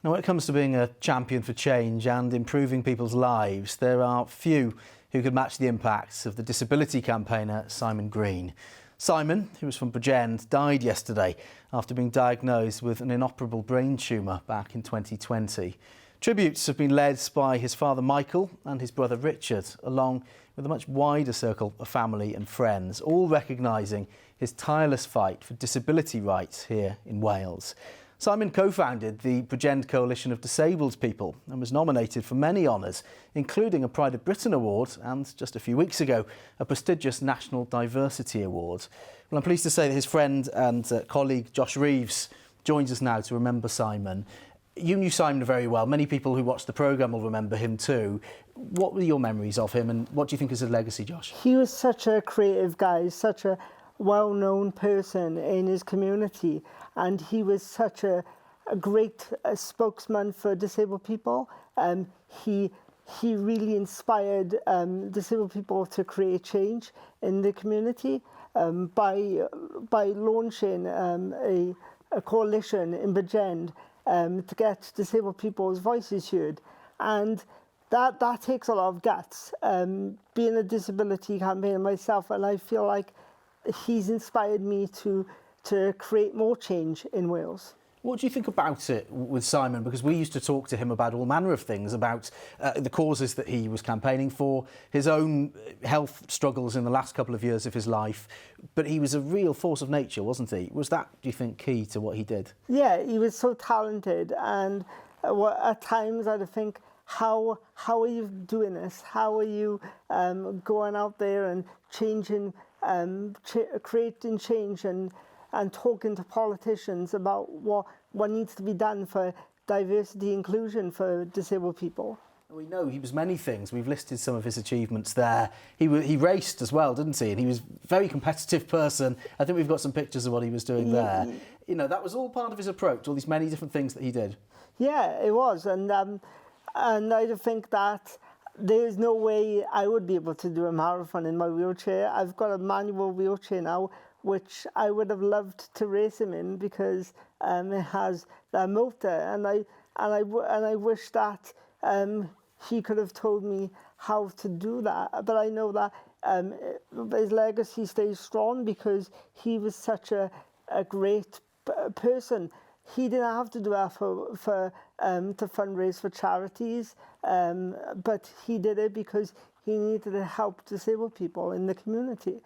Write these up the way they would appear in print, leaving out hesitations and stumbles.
Now, when it comes to being a champion for change and improving people's lives, there are few who could match the impacts of the disability campaigner Simon Green. Simon, who was from Bridgend, died yesterday after being diagnosed with an inoperable brain tumour back in 2020. Tributes have been led by his father Michael and his brother Richard, along with a much wider circle of family and friends, all recognising his tireless fight for disability rights here in Wales. Simon co-founded the Bridgend Coalition of Disabled People and was nominated for many honours, including a Pride of Britain Award and, just a few weeks ago, a prestigious National Diversity Award. Well, I'm pleased to say that his friend and colleague Josh Reeves joins us now to remember Simon. You knew Simon very well. Many people who watched the programme will remember him too. What were your memories of him and what do you think is his legacy, Josh? He was such a creative guy, such a well-known person in his community, and he was such a great spokesman for disabled people. He really inspired disabled people to create change in the community by launching a coalition in Bridgend to get disabled people's voices heard, and that takes a lot of guts. Being a disability campaigner myself, and I feel like he's inspired me to create more change in Wales. What do you think about it with Simon? Because we used to talk to him about all manner of things, about the causes that he was campaigning for, his own health struggles in the last couple of years of his life. But he was a real force of nature, wasn't he? Was that, do you think, key to what he did? Yeah, he was so talented, and at times I'd think, how are you doing this? How are you going out there and changing, creating change and talking to politicians about what needs to be done for diversity inclusion for disabled people? We know he was many things. We've listed some of his achievements there. He raced as well, didn't he? And he was a very competitive person. I think we've got some pictures of what he was doing there. You know, that was all part of his approach, all these many different things that he did. Yeah, it was. And I think that there's no way I would be able to do a marathon in my wheelchair. I've got a manual wheelchair now, which I would have loved to race him in because it has that motor, and I wish that he could have told me how to do that. But I know that his legacy stays strong because he was such a great person. He didn't have to do that to fundraise for charities, but he did it because he needed to help disabled people in the community.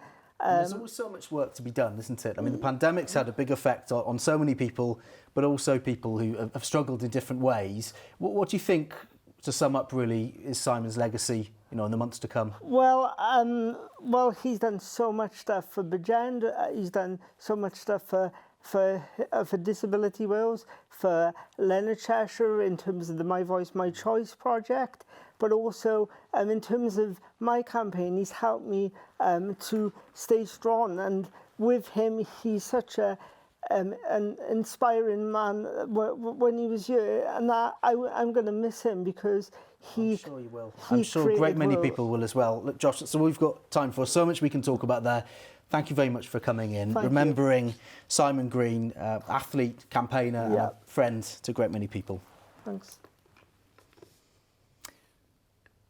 There's always so much work to be done, isn't it? I mean, the pandemic's had a big effect on so many people, but also people who have struggled in different ways. What do you think, to sum up, really, is Simon's legacy, you know, in the months to come? Well, he's done so much stuff for Bridgend. He's done so much stuff for Disability Wales, for Leonard Cheshire in terms of the My Voice, My Choice project, but also in terms of my campaign, he's helped me to stay strong. And with him, he's such an inspiring man when he was here, and I'm going to miss him because he... I'm sure you will. I'm sure a great many people will as well. Look, Josh, so we've got time for so much we can talk about there. Thank you very much for coming in, remembering Simon Green, athlete, campaigner, friend to a great many people. Thanks.